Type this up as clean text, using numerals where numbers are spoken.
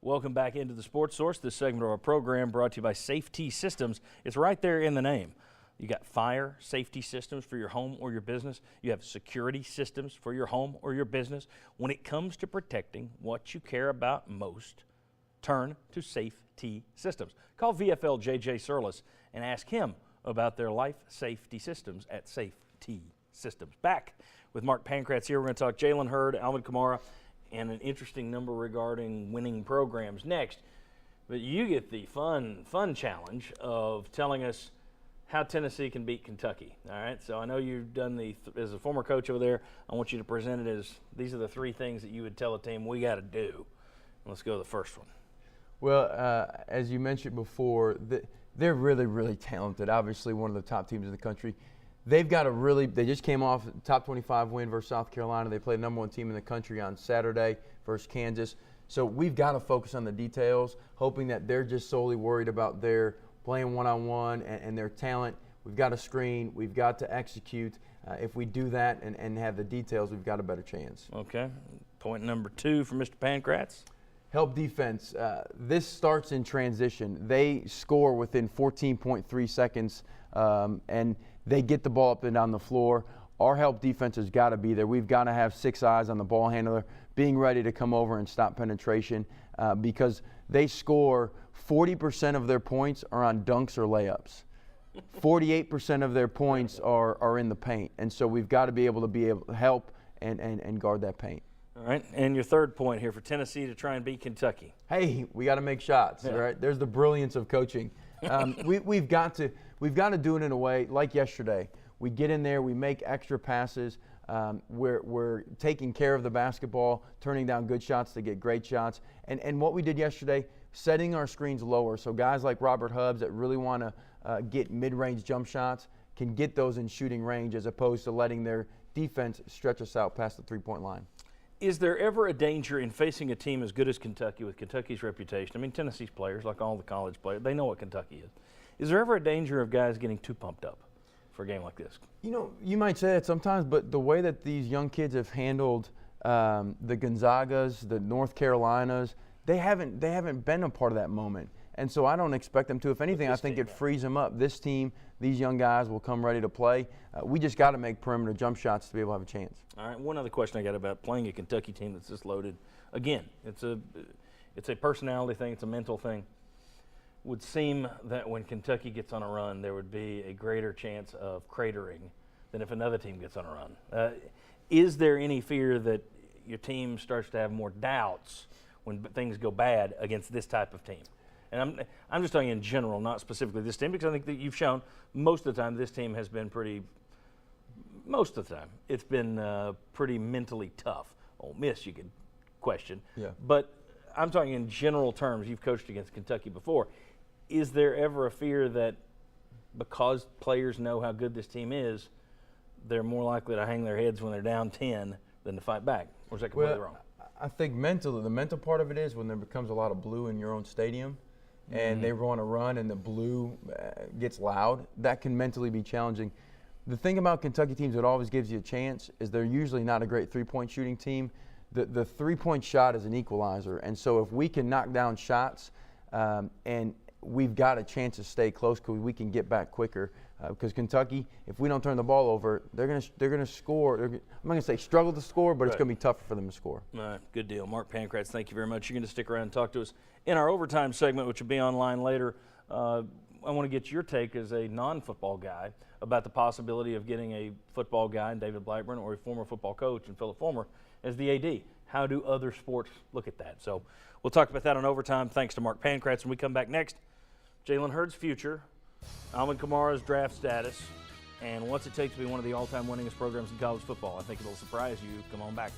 Welcome back into the Sports Source. This segment of our program brought to you by Safety Systems. It's right there in the name. You got fire safety systems for your home or your business. You have security systems for your home or your business. When it comes to protecting what you care about most, turn to Safety Systems. Call VFL JJ Surlis and ask him about their life safety systems at Safety Systems. Back with Mark Pankratz here. We're going to talk Jalen Hurd, Alvin Kamara, and an interesting number regarding winning programs next. But you get the fun challenge of telling us how Tennessee can beat Kentucky. All right, so I know you've done as a former coach over there, I want you to present it as these are the three things that you would tell a team we got to do. Let's go to the first one. Well, as you mentioned before, they're really, really talented. Obviously, one of the top teams in the country. They just came off a top 25 win versus South Carolina. They played the number one team in the country on Saturday versus Kansas. So we've got to focus on the details, hoping that they're just solely worried about their playing one-on-one and their talent. We've got to screen. We've got to execute. If we do that and have the details, we've got a better chance. Okay. Point number 2 for Mr. Pankratz. Help defense. This starts in transition. They score within 14.3 seconds, and they get the ball up and down the floor. Our help defense has got to be there. We've got to have 6 eyes on the ball handler, being ready to come over and stop penetration because they score 40% of their points are on dunks or layups. 48% of their points are in the paint. And so we've got to be able to help and guard that paint. All right, and your third point here for Tennessee to try and beat Kentucky. Hey, we got to make shots, yeah. All right? There's the brilliance of coaching. We've got to do it in a way like yesterday. We get in there, we make extra passes. We're taking care of the basketball, turning down good shots to get great shots. And what we did yesterday, setting our screens lower so guys like Robert Hubbs that really want to get mid-range jump shots can get those in shooting range as opposed to letting their defense stretch us out past the three-point line. Is there ever a danger in facing a team as good as Kentucky with Kentucky's reputation? I mean, Tennessee's players, like all the college players, they know what Kentucky is. Is there ever a danger of guys getting too pumped up for a game like this? You know, you might say that sometimes, but the way that these young kids have handled the Gonzagas, the North Carolinas, they haven't been a part of that moment. And so I don't expect them to. If anything, I think it frees them up. This team, these young guys will come ready to play. We just got to make perimeter jump shots to be able to have a chance. All right, one other question I got about playing a Kentucky team that's this loaded. Again, it's a personality thing. It's a mental thing. Would seem that when Kentucky gets on a run, there would be a greater chance of cratering than if another team gets on a run. Is there any fear that your team starts to have more doubts when things go bad against this type of team? And I'm just talking in general, not specifically this team, because I think that you've shown most of the time this team has been it's been pretty mentally tough. Ole Miss you could question. Yeah. But I'm talking in general terms. You've coached against Kentucky before. Is there ever a fear that because players know how good this team is, they're more likely to hang their heads when they're down 10 than to fight back? Or is that completely wrong? I think mentally, the mental part of it is when there becomes a lot of blue in your own stadium and they go on a run and the blue gets loud, that can mentally be challenging. The thing about Kentucky teams that always gives you a chance is they're usually not a great three-point shooting team. The three-point shot is an equalizer, and so if we can knock down shots and we've got a chance to stay close because we can get back quicker. Because Kentucky, if we don't turn the ball over, they're gonna score. I'm not gonna say struggle to score, but it's gonna be tougher for them to score. All right, good deal. Mark Pankratz, thank you very much. You're going to stick around and talk to us in our overtime segment, which will be online later. I want to get your take as a non-football guy about the possibility of getting a football guy in David Blackburn or a former football coach in Philip Fulmer as the AD. How do other sports look at that? So we'll talk about that on overtime. Thanks to Mark Pankratz. When we come back next, Jalen Hurd's future, Alvin Kamara's draft status, and what's it take to be one of the all-time winningest programs in college football. I think it'll surprise you. Come on back.